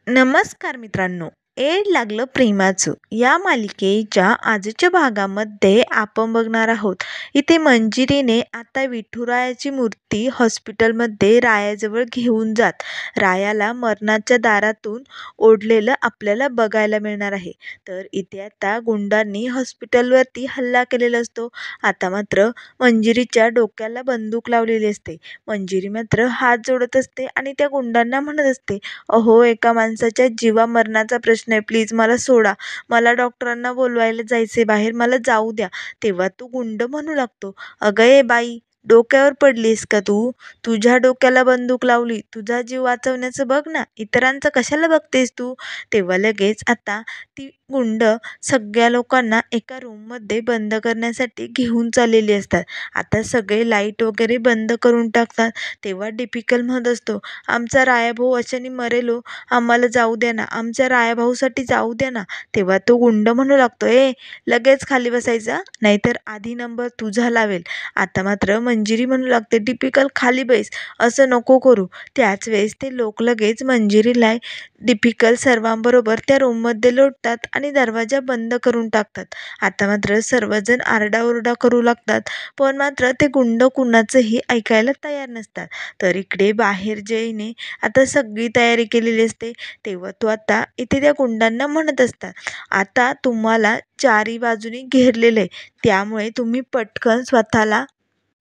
नमस्कार मित्रांनो, एड लागलं प्रेमाचं या मालिकेच्या आजच्या भागामध्ये आपण बघणार आहोत. इथे मंजिरीने आता विठुरायाची मूर्ती हॉस्पिटलमध्ये रायाजवळ घेऊन जात रायाला मरणाच्या दारातून ओढलेलं आपल्याला बघायला मिळणार आहे. तर इथे आता गुंडांनी हॉस्पिटलवरती हल्ला केलेला असतो. आता मात्र मंजिरीच्या डोक्याला बंदूक लावलेली असते. मंजिरी मात्र हात जोडत असते आणि त्या गुंडांना म्हणत असते, अहो, एका माणसाच्या जीवा मरणाचा प्रश्न आहे. प्लीज मला सोडा. मला डॉक्टरांना बोलवायला जायचे बाहेर. मला जाऊ द्या. तेव्हा तो गुंड म्हणू लागतो, अगं ए बाई, डोक्यावर पडलीस का तू? तुझ्या डोक्याला बंदूक लावली. तुझा जीव वाचवण्याचं बघ ना. इतरांचं कशाला बघतेस तू? तेव्हा लगेच आता ती गुंड सगळ्या लोकांना एका रूममध्ये बंद करण्यासाठी घेऊन चाललेली असतात. आता सगळे लाईट वगैरे बंद करून टाकतात. तेव्हा डिपिकल म्हणत असतो, आमचा रायाभाऊ अशाने मरेल हो. आम्हाला जाऊ द्या ना. आमच्या रायाभाऊसाठी जाऊ द्या ना. तेव्हा तो गुंड म्हणू लागतो, लगेच खाली बसायचा, नाहीतर आधी नंबर तुझा लावेल. आता मात्र मंजिरी म्हणू लागते, डिपिकल खाली बैस, असं नको करू. त्याच वेळेस ते लोक लगेच मंजिरीला डिपिकल सर्वांबरोबर त्या रूममध्ये लोटतात आणि दरवाजा बंद करून टाकतात. आता मात्र सर्वजण आरडाओरडा करू लागतात, पण मात्र ते गुंड कुणाचंही ऐकायला तयार नसतात. तर इकडे बाहेर जयने आता सगळी तयारी केलेली असते. तेव्हा तो आता इथे त्या गुंडांना म्हणत असतात, आता तुम्हाला चारी बाजूनी घेरलेलं आहे, त्यामुळे तुम्ही पटकन स्वतःला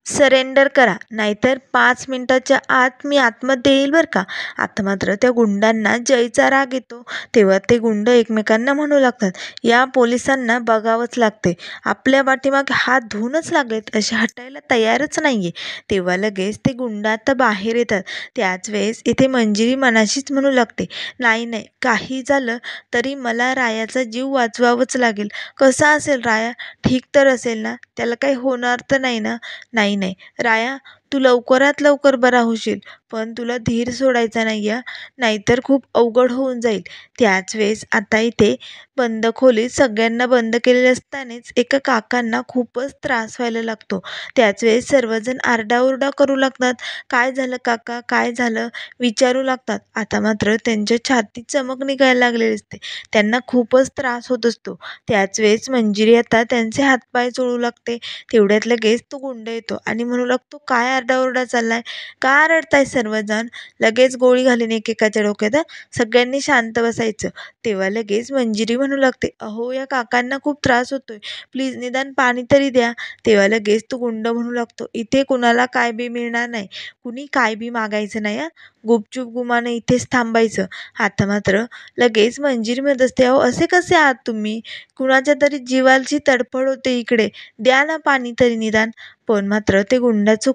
सरेंडर करा, नाहीतर 5 मिनिटाच्या आत मी आतमध्ये येईल बरं का. आता मात्र त्या गुंडांना जयचा राग येतो. तेव्हा ते गुंड एकमेकांना म्हणू लागतात, या पोलिसांना बघावंच लागते. आपल्या पाठीमागे हात धुवूनच लागलेत, असे हटायला तयारच नाहीये. तेव्हा लगेच ते गुंड आता बाहेर येतात. त्याच वेळेस इथे मंजिरी मनाशीच म्हणू लागते, नाही नाही, काही झालं तरी मला रायाचा जीव वाचवावंच लागेल. कसा असेल राया? ठीक तर असेल ना? त्याला काही होणार तर नाही ना? नाही नाही राया, तू लवकरात लवकर बरा होशील, पण तुला धीर सोडायचा नाही या, नाहीतर खूप अवघड होऊन जाईल. त्याच वेळेस आता इथे बंद खोलीत सगळ्यांना बंद केलेले असतानाच एका काकांना खूपच त्रास व्हायला लागतो. त्याच वेळेस सर्वजण आरडाओरडा करू लागतात, काय झालं काका, काय झालं, विचारू लागतात. आता मात्र त्यांच्या छातीत चमक निघायला लागलेली असते. त्यांना खूपच त्रास होत असतो. त्याच वेळेस मंजिरी आता त्यांचे हातपाय चोळू लागते. तेवढ्यात लगेच तो गुंड येतो आणि म्हणू लागतो, काय आरडाओरडा चाललाय? का रडताय सर्वजण? लगेच गोळी घालीन एकेकाच्या डोक्यात. सगळ्यांनी शांत बसायचं. तेव्हा लगेच मंजिरी म्हणू लागते, अहो, या काकांना खूप त्रास होतोय, प्लीज निदान पाणी तरी द्या. तेव्हा लगेच तो गुंड म्हणू लागतो, इथे कुणाला काय बी मिळणार नाही. कुणी काय बी मागायचं नाही. गुपचूप गुमानं इथेच थांबायचं. आता मात्र लगेच मंजिरी म्हणत असते, अहो, असे कसे आहात तुम्ही? कुणाच्या तरी जीवाची तडफड होते इकडे, द्या ना पाणी तरी निदान. पण मात्र ते गुंडाचं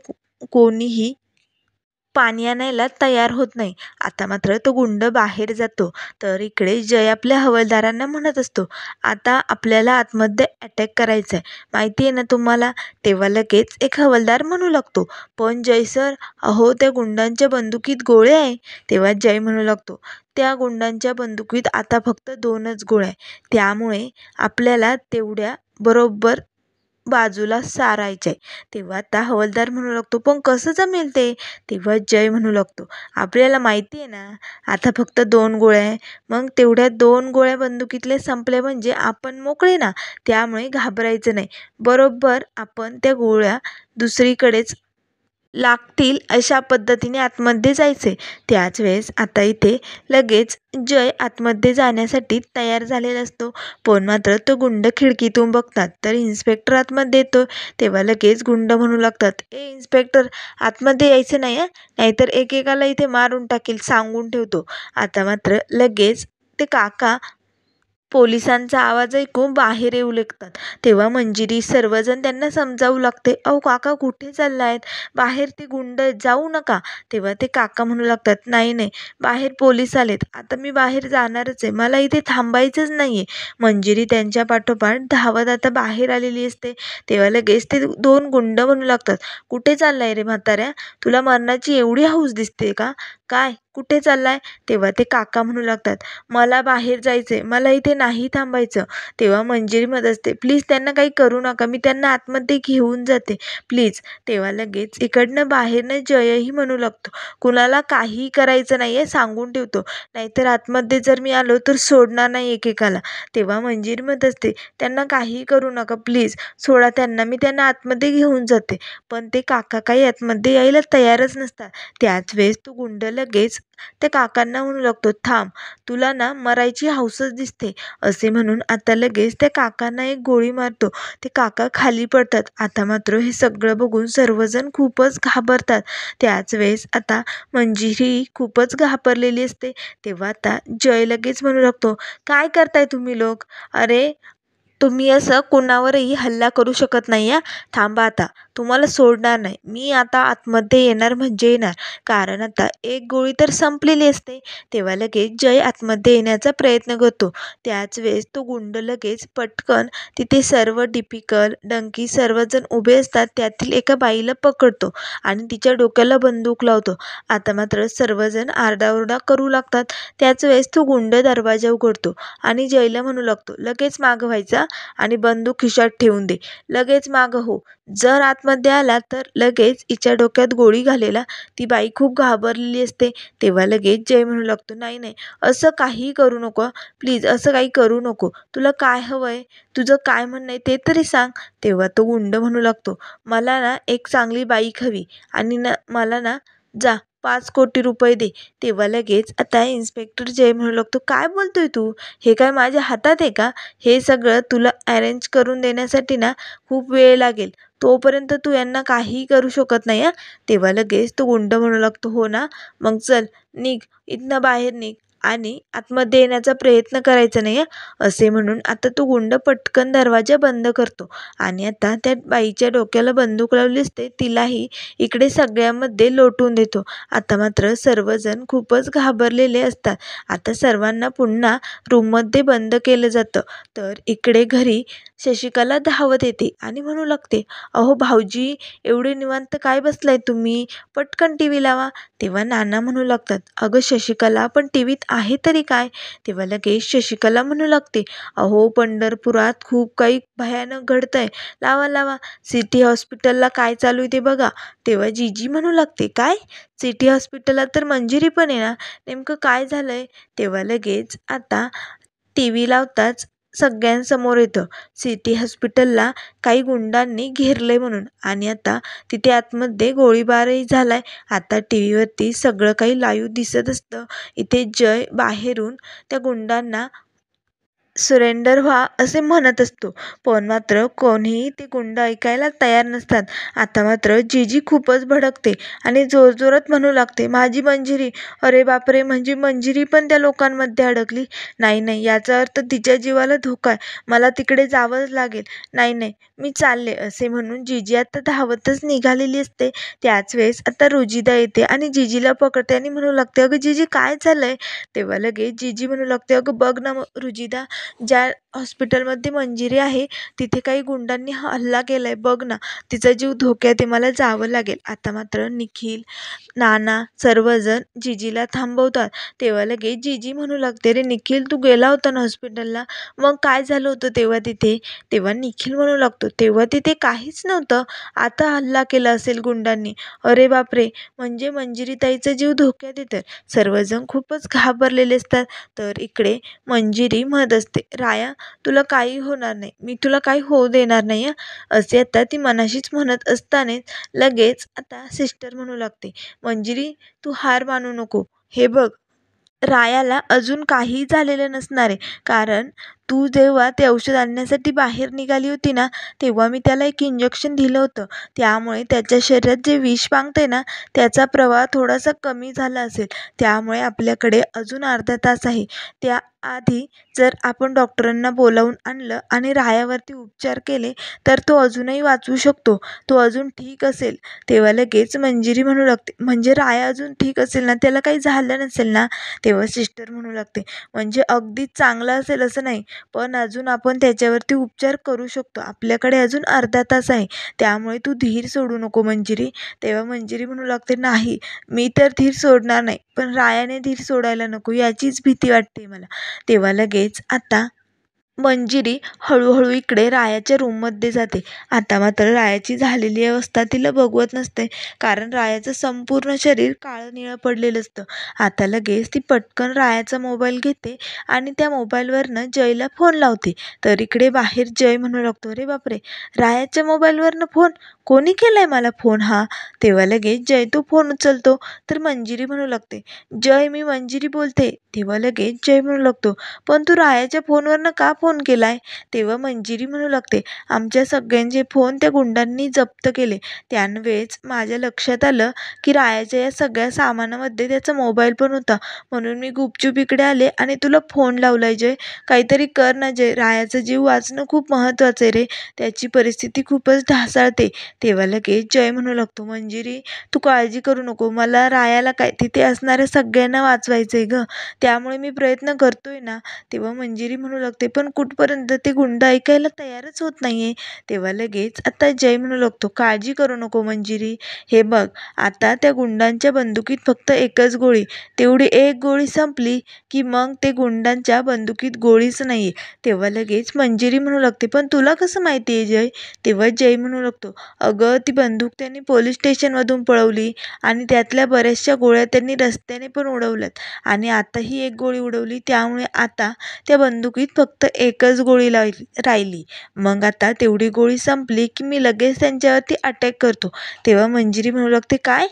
कोणीही पाणी आणायला तयार होत नाही. आता मात्र तो गुंड बाहेर जातो. तर इकडे जय आपल्या हवालदारांना म्हणत असतो, आता आपल्याला आतमध्ये अटॅक करायचा आहे, माहिती आहे ना तुम्हाला? तेव्हा लगेच एक हवालदार म्हणू लागतो, पण जय सर, अहो, त्या गुंडांच्या बंदुकीत गोळे आहे. तेव्हा जय म्हणू लागतो, त्या गुंडांच्या बंदुकीत आता फक्त 2च गोळ्या आहे, त्यामुळे आपल्याला तेवढ्या बरोबर बाजूला सारायचे आहे. तेव्हा आता हवालदार म्हणू लागतो, पण कसं जमेल ते? तेव्हा जय म्हणू लागतो, आपल्याला माहिती आहे ना, आता फक्त 2 गोळ्या आहे. मग तेवढ्या 2 गोळ्या बंदुकीतले संपले म्हणजे आपण मोकळे ना, त्यामुळे घाबरायचं नाही. बरोबर आपण त्या गोळ्या दुसरीकडेच लागतील अशा पद्धतीने आतमध्ये जायचे. त्याच वेळेस आता इथे लगेच जय आतमध्ये जाण्यासाठी तयार झालेला असतो. पण मात्र तो गुंड खिडकीतून बघतात तर इन्स्पेक्टर आतमध्ये येतो. तेव्हा लगेच गुंड म्हणू लागतात, इन्स्पेक्टर, आतमध्ये यायचं नाही नाहीतर एकेकाला इथे मारून टाकेल, सांगून ठेवतो. आता मात्र लगेच ते काका पोलिसांचा आवाज ऐकून बाहेर येऊ लागतात. तेव्हा मंजिरी सर्वजण त्यांना समजावू लागते, अहो काका, कुठे चाललायत? बाहेर ते गुंड आहेत, जाऊ नका. तेव्हा ते काका म्हणू लागतात, नाही नाही, बाहेर पोलीस आलेत, आता मी बाहेर जाणारच आहे, मला इथे थांबायचंच नाहीये. मंजिरी त्यांच्या पाठोपाठ धावत आता बाहेर आलेली असते. तेव्हा लगेच ते 2 गुंड म्हणू लागतात, कुठे चाललाय रे म्हाताऱ्या? तुला मरणाची एवढी हौस दिसते का? काय कुठे चाललाय? तेव्हा ते काका म्हणू लागतात, मला बाहेर जायचंय, मला इथे नाही थांबायचं. तेव्हा मंजिरी म्हणत असते, प्लीज त्यांना काही करू नका, मी त्यांना आतमध्ये घेऊन जाते प्लीज. तेव्हा लगेच इकडनं बाहेरनं जयही म्हणू लागतो, कुणाला काहीही करायचं नाहीये सांगून ठेवतो, नाहीतर आतमध्ये जर मी आलो तर सोडणार नाही एकेकाला. तेव्हा मंजिरी म्हणत असते, त्यांना काहीही करू नका प्लीज, सोडा त्यांना, मी त्यांना आतमध्ये घेऊन जाते. पण ते काका काही आतमध्ये यायला तयारच नसतात. त्याच वेळेस तो गुंड लगेच त्या काकांना म्हणू लागतो, थांब, तुला ना मरायची हौसच दिसते, असे म्हणून आता लगेच त्या काकांना एक गोळी मारतो. ते काका खाली पडतात. आता मात्र हे सगळं बघून सर्वजण खूपच घाबरतात. त्याच वेळेस आता मंजिरी खूपच घाबरलेली असते. तेव्हा आता जय लगेच म्हणू लागतो, काय करताय तुम्ही लोक? अरे तुम्ही असं कुणावरही हल्ला करू शकत नाही हा. थांबा आता, तुम्हाला सोडणार नाही. मी आता आतमध्ये येणार म्हणजे येणार, कारण आता एक गोळी तर संपलेली असते. तेव्हा लगेच जय आतमध्ये येण्याचा प्रयत्न करतो. त्याच वेळेस तो गुंड लगेच पटकन तिथे सर्व डिपिकल डंकी सर्वजण उभे असतात त्यातील एका बाईला पकडतो आणि तिच्या डोक्याला बंदूक लावतो. आता मात्र सर्वजण आरडाओरडा करू लागतात. त्याच वेळेस तो गुंड दरवाजा उघडतो आणि जयला म्हणू लागतो, लगेच मागं व्हायचा आणि बंदूक खिशात ठेवून दे, लगेच मागं हो. जर आतमध्ये आला तर लगेच हिच्या डोक्यात गोळी घालेला. ती बाई खूप घाबरलेली असते. तेव्हा लगेच जय म्हणू लागतो, नाही नाही, असं काही करू नको प्लीज, असं काही करू नको. तुला काय हवंय, तुझं काय म्हणणं आहे ते तरी सांग. तेव्हा तो गुंड म्हणू लागतो, मला ना एक चांगली बाईक हवी आणि ना मला ना जा 5 कोटी रुपये दे. तेव्हा लगेच आता इन्स्पेक्टर जय म्हणू लागतो, काय बोलतोय तू? हे काय माझ्या हातात आहे का? हे सगळं तुला अरेंज करून देण्यासाठी ना खूप वेळ लागेल, तोपर्यंत तू यांना काहीही करू शकत नाही. तेव्हा लगेच तो गुंड म्हणू लागतो, हो ना, मग चल निघ, इथनं बाहेर निघ आणि आतमध्ये येण्याचा प्रयत्न करायचा नाही. असे म्हणून आता तो गुंड पटकन दरवाजा बंद करतो आणि आता त्या बाईच्या डोक्याला बंदूक लावली असते तिलाही इकडे सगळ्यामध्ये लोटून देतो. आता मात्र सर्वजण खूपच घाबरलेले असतात. आता सर्वांना पुन्हा रूममध्ये बंद केलं जातं. तर इकडे घरी शशिकला धावत येते आणि म्हणू लागते, अहो भाऊजी, एवढे निवांत काय बसलाय तुम्ही, पटकन टी व्ही लावा. तेव्हा नाना म्हणू लागतात, अगं शशिकला, पण टी व्हीत आहे तरी काय? तेव्हा लगेच शशिकला म्हणू लागते, अहो पंढरपुरात खूप काही भयानक घडतंय, लावा लावा, सिटी हॉस्पिटलला काय चालू आहे ते बघा. तेव्हा जीजी म्हणू लागते, काय सिटी हॉस्पिटलला तर मंजिरी पण आहे ना, नेमकं काय झालंय? तेव्हा लगेच आता टी व्ही लावताच सगळ्यांसमोर येतं, सिटी हॉस्पिटलला काही गुंडांनी घेरलंय म्हणून आणि आता तिथे आतमध्ये गोळीबारही झालाय. आता टी व्हीवरती सगळं काही लाईव्ह दिसत असतं. इथे जय बाहेरून त्या गुंडांना सरेंडर व्हा असे म्हणत असतो, पण मात्र कोणीही ते गुंड ऐकायला तयार नसतात. आता मात्र जीजी खूपच भडकते आणि जोरजोरात म्हणू लागते, माझी मंजिरी, अरे बापरे, म्हणजे मंजिरी पण त्या लोकांमध्ये अडकली. नाही नाही, याचा अर्थ तिच्या जीवाला धोका आहे, मला तिकडे जावंच लागेल, नाही नाही, मी चालले. असे म्हणून जीजी आता धावतच निघालेली असते. त्याच वेळेस आता रुजिदा येते आणि जीजीला पकडते आणि म्हणू लागते, अगं जीजी काय झालंय? तेव्हा लगेच जीजी म्हणू लागते, अगं बघ ना रुजिदा, ज्या हॉस्पिटलमध्ये मंजिरी आहे तिथे काही गुंडांनी हल्ला केलाय, बघ ना, तिचा जीव धोक्यात आहे, मला जावं लागेल. आता मात्र निखिल, नाना सर्वजण जीजीला थांबवतात. तेव्हा लगेच जीजी म्हणू लागते, रे निखिल, तू गेला होता ना हॉस्पिटलला, मग काय झालं होतं तेव्हा तिथे? तेव्हा निखिल म्हणू लागतो, तेव्हा तिथे काहीच नव्हतं, आता हल्ला केला असेल गुंडांनी. अरे बापरे, म्हणजे मंजिरीताईचा जीव धोक्यात येतं. सर्वजण खूपच घाबरलेले असतात. तर इकडे मंजिरी म्हणत असते, राया, तुला काही होणार नाही, मी तुला काही होऊ देणार नाही. असे आता ती मनाशीच म्हणत असतानाच लगेच आता सिस्टर म्हणू लागते, मंजिरी, तू हार मानू नको, हे बघ, रायाला अजून काही झालेलं नसणार आहे, कारण तू जेव्हा ते औषध आणण्यासाठी बाहेर निघाली होती ना, तेव्हा मी त्याला एक इंजेक्शन दिलं होतं, त्यामुळे त्याच्या शरीरात जे विष पांगते ना त्याचा प्रवाह थोडासा कमी झाला असेल. त्यामुळे आपल्याकडे अजून अर्धा तास आहे. त्याआधी जर आपण डॉक्टरांना बोलावून आणलं आणि रायावरती उपचार केले तर तो अजूनही वाचू शकतो, तो अजून ठीक असेल. तेव्हा लगेच मंजिरी म्हणू लागते, म्हणजे राया अजून ठीक असेल ना, त्याला काही झालं नसेल ना? तेव्हा सिस्टर म्हणू लागते, म्हणजे अगदीच चांगला असेल असं नाही, पण अजून आपण त्याच्यावरती उपचार करू शकतो. आपल्याकडे अजून अर्धा तास आहे, त्यामुळे तू धीर सोडू नको मंजिरी. तेव्हा मंजिरी म्हणू लागते, नाही मी तर धीर सोडणार नाही, पण रायाने धीर सोडायला नको याचीच भीती वाटते मला. तेव्हा लगेच आता मंजिरी हळूहळू इकडे रायाच्या रूममध्ये जाते. आता मात्र रायाची झालेली अवस्था तिला बघवत नसते, कारण रायाचं संपूर्ण शरीर काळं निळं पडलेलं असतं. आता लगेच ती पटकन रायाचा मोबाईल घेते आणि त्या मोबाईलवरनं जयला फोन लावते. तर इकडे बाहेर जय म्हणू लागतो, अरे बापरे, रायाच्या मोबाईलवरनं फोन, कोणी केलाय मला फोन हा? तेव्हा लगेच जय तो फोन उचलतो. तर मंजिरी म्हणू लागते, जय मी मंजिरी बोलते. तेव्हा लगेच जय म्हणू लागतो, पण तू रायाच्या फोनवरनं का फोन केलाय? तेव्हा मंजिरी म्हणू लागते, आमच्या सगळ्यांचे फोन त्या गुंडांनी जप्त केले. त्यावेळेस माझ्या लक्षात आलं की रायाच्या या सगळ्या सामानामध्ये त्याचा मोबाईल पण होता, म्हणून मी गुपचूप इकडे आले आणि तुला फोन लावलाय. जय, काहीतरी कर ना जय, रायाचा जीव वाचणं खूप महत्त्वाचं आहे रे, त्याची परिस्थिती खूपच ढासळते. तेव्हा लगेच जय म्हणू लागतो, मंजिरी तू काळजी करू नको, मला रायाला काय तिथे असणाऱ्या सगळ्यांना वाचवायचंय ग, त्यामुळे मी प्रयत्न करतोय ना. तेव्हा मंजिरी म्हणू लागते, पण कुठपर्यंत ते गुंड ऐकायला तयारच होत नाहीये. तेव्हा लगेच आता जय म्हणू लागतो, काळजी करू नको मंजिरी, हे बघ आता त्या गुंडांच्या बंदुकीत फक्त एकच गोळी, तेवढी एक गोळी संपली की मग ते गुंडांच्या बंदुकीत गोळीच नाहीये. तेव्हा लगेच मंजिरी म्हणू लागते, पण तुला कसं माहिती आहे जय? तेव्हा जय म्हणू लागतो, अगं ती बंदूक त्यांनी पोलीस स्टेशनमधून पळवली आणि त्यातल्या बऱ्याचशा गोळ्या त्यांनी रस्त्याने पण उडवल्यात आणि आताही एक गोळी उडवली, त्यामुळे आता त्या बंदुकीत फक्त एकच गोळी राहिली. मग आता तेवढी गोळी संपली की मी लगेच त्यांच्यावरती अटॅक करतो. तेव्हा मंजिरी म्हणू लागते, काय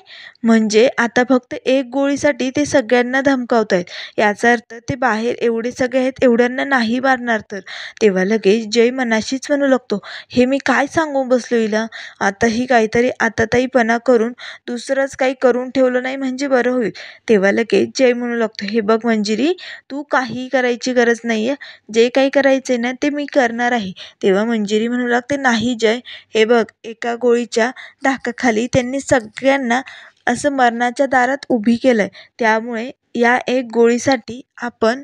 म्हणजे आता फक्त एक गोळीसाठी ते सगळ्यांना धमकावतायत, याचा अर्थ ते बाहेर एवढे सगळे आहेत, एवढ्यांना नाही मारणार तर? तेव्हा लगेच जय मनाशीच म्हणू लागतो, हे मी काय सांगून बसलो हिला, आता ही काहीतरी आताताईपणा करून दुसरंच काही करून ठेवलं नाही म्हणजे बरं होईल. तेव्हा लगेच जय म्हणू लागतो, हे बघ मंजिरी, तू काही करायची गरज नाहीये, जे काही करायचंय ना ते मी करणार आहे. तेव्हा मंजिरी म्हणू लागते, नाही जय, हे बघ एका गोळीच्या धाकाखाली त्यांनी सगळ्यांना असं मरणाच्या दारात उभी केलंय, त्यामुळे या एक गोळीसाठी आपण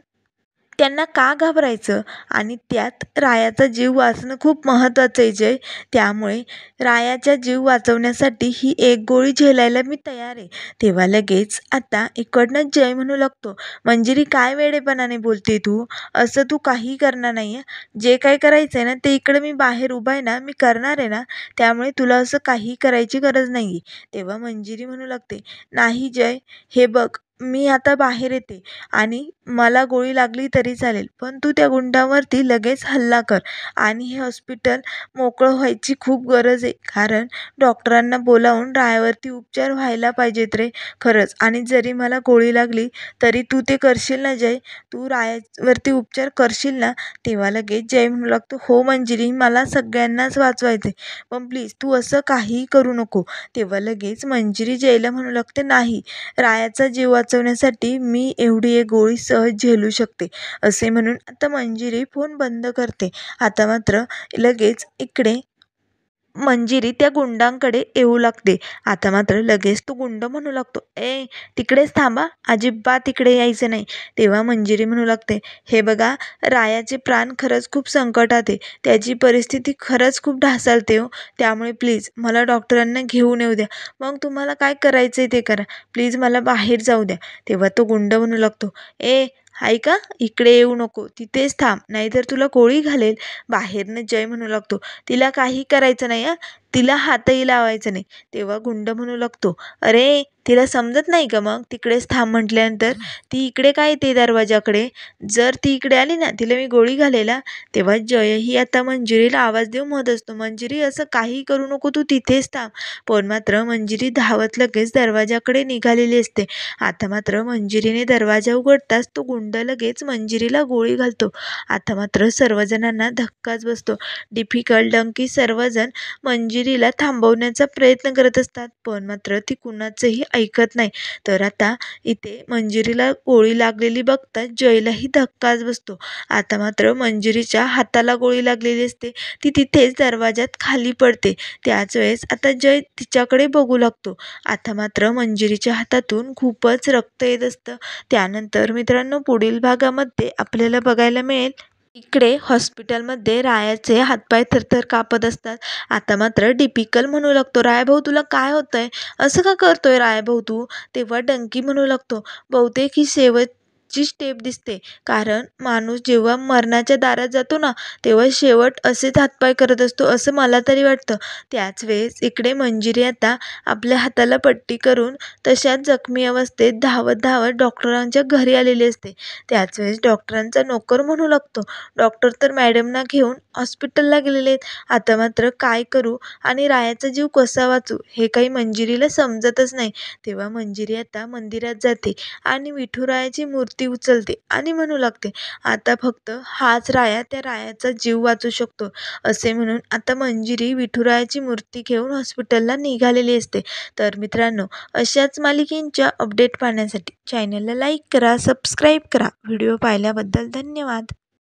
त्यांना का घाबरायचं? आणि त्यात रायाचा जीव वाचणं खूप महत्त्वाचं आहे जय, त्यामुळे रायाचा जीव वाचवण्यासाठी ही एक गोळी झेलायला मी तयार आहे. तेव्हा लगेच आता इकडनं जय म्हणू लागतो, मंजिरी काय वेडेपणाने बोलते तू, असं तू काही करणार नाही आहे, जे काही करायचं आहे ना ते इकडे मी बाहेर उभा आहे ना, मी करणार आहे ना, त्यामुळे तुला असं काही करायची गरज नाही आहे. तेव्हा मंजिरी म्हणू लागते, नाही जय, हे बघ मी आता बाहेर येते आणि मला गोळी लागली तरी चालेल, पण तू त्या गुंडावरती लगेच हल्ला कर आणि हे हॉस्पिटल मोकळं व्हायची खूप गरज आहे, कारण डॉक्टरांना बोलावून रायावरती उपचार व्हायला पाहिजेत रे, खरंच. आणि जरी मला गोळी लागली तरी तू ते करशील ना जय, तू रायावरती उपचार करशील ना? तेव्हा लगेच जय म्हणू लागतो, हो मंजिरी, मला सगळ्यांनाच वाचवायचंय, पण प्लीज तू असं काहीही करू नको. तेव्हा लगेच मंजिरी जयला म्हणू लागते, नाही, रायाचा जीव वाचवण्यासाठी मी एवढी एक गोळी सहज झेलू शकते. असे म्हणून आता मंजिरी फोन बंद करते. आता मात्र लगेच इकडे मंजिरी त्या गुंडांकडे येऊ लागते. आता मात्र लगेच तो गुंड म्हणू लागतो, ए तिकडेच थांबा, अजिबात तिकडे यायचं नाही. तेव्हा मंजिरी म्हणू लागते, हे बघा रायाचे प्राण खरंच खूप संकटात आहे, त्याची परिस्थिती खरंच खूप ढासळते हो, त्यामुळे प्लीज मला डॉक्टरांना घेऊन येऊ द्या, मग तुम्हाला काय करायचं ते करा, प्लीज मला बाहेर जाऊ द्या. तेव्हा तो गुंड म्हणू लागतो, ए ऐका, इकडे येऊ नको, तिथेच थांब, नाहीतर तुला गोळी घालेल. बाहेरनं जय म्हणू लागतो, तिला काही करायचं नाही हां, तिला हातही लावायचं नाही. तेव्हा गुंड म्हणू लागतो, अरे तिला समजत नाही का, मग तिकडेच थांब म्हटल्यानंतर ती इकडे काय येते दरवाजाकडे, जर ती इकडे आली ना तिला मी गोळी घालेला. तेव्हा जयही आता मंजिरीला आवाज देऊ म्हणत असतो, मंजिरी असं काही करू नको, तू तिथेच थांब. पण मात्र मंजिरी धावत लगेच दरवाजाकडे निघालेली असते. आता मात्र मंजिरीने दरवाजा उघडताच तो गुंड लगेच मंजिरीला गोळी घालतो. आता मात्र सर्वजणांना धक्काच बसतो. डिफिकल्ट डंकी सर्वजण मंजिरीला थांबवण्याचा प्रयत्न करत असतात, पण मात्र ती कुणाचंही ऐकत नाही. तर आता इथे मंजिरीला गोळी लागलेली बघता जयलाही धक्काच बसतो. आता मात्र मंजिरीच्या हाताला गोळी लागलेली असते, ती तिथेच दरवाजात खाली पडते. त्याच वेळेस आता जय तिच्याकडे बघू लागतो. आता मात्र मंजिरीच्या हातातून खूपच रक्त येत असतं. त्यानंतर मित्रांनो पुढील भागामध्ये आपल्याला बघायला मिळेल इकडे हॉस्पिटलमध्ये रायाचे हातपाय थरथर कापत असतात. आता मात्र दीपिकल म्हणू लागतो, रायाभाऊ तुला काय होतंय? असं का करतोय रायाभाऊ तू? तेव्हा डंकी म्हणू लागतो, बहुतेक ही शेवटची स्टेप दिसते. कारण माणूस जेव्हा मरणाच्या दारात जातो ना, तेव्हा शेवट असेच हातपाय करत असतो असं मला तरी वाटतं. त्याच वेळेस इकडे मंजिरी आता आपल्या हाताला पट्टी करून तशाच जखमी अवस्थेत धावत धावत डॉक्टरांच्या घरी आलेली असते. त्याच वेळेस डॉक्टरांचा नोकर म्हणू लागतो, डॉक्टर तर मॅडमना घेऊन हॉस्पिटलला गेलेले आहेत. आता मात्र काय करू आणि रायाचा जीव कसा वाचू हे काही मंजिरीला समजतच नाही. तेव्हा मंजिरी आता मंदिरात जाते आणि विठुरायाची मूर्ती उचलते आणि म्हणू लागते, आता फक्त हाच राया त्या रायाचा जीव वाचू शकतो. असे म्हणून आता मंजिरी विठुरायाची मूर्ती घेऊन हॉस्पिटलला निघालेली असते. तर मित्रांनो, अशाच मालिकेंच्या अपडेट पाहण्यासाठी चॅनलला लाईक करा, सबस्क्राईब करा. व्हिडिओ पाहिल्याबद्दल धन्यवाद.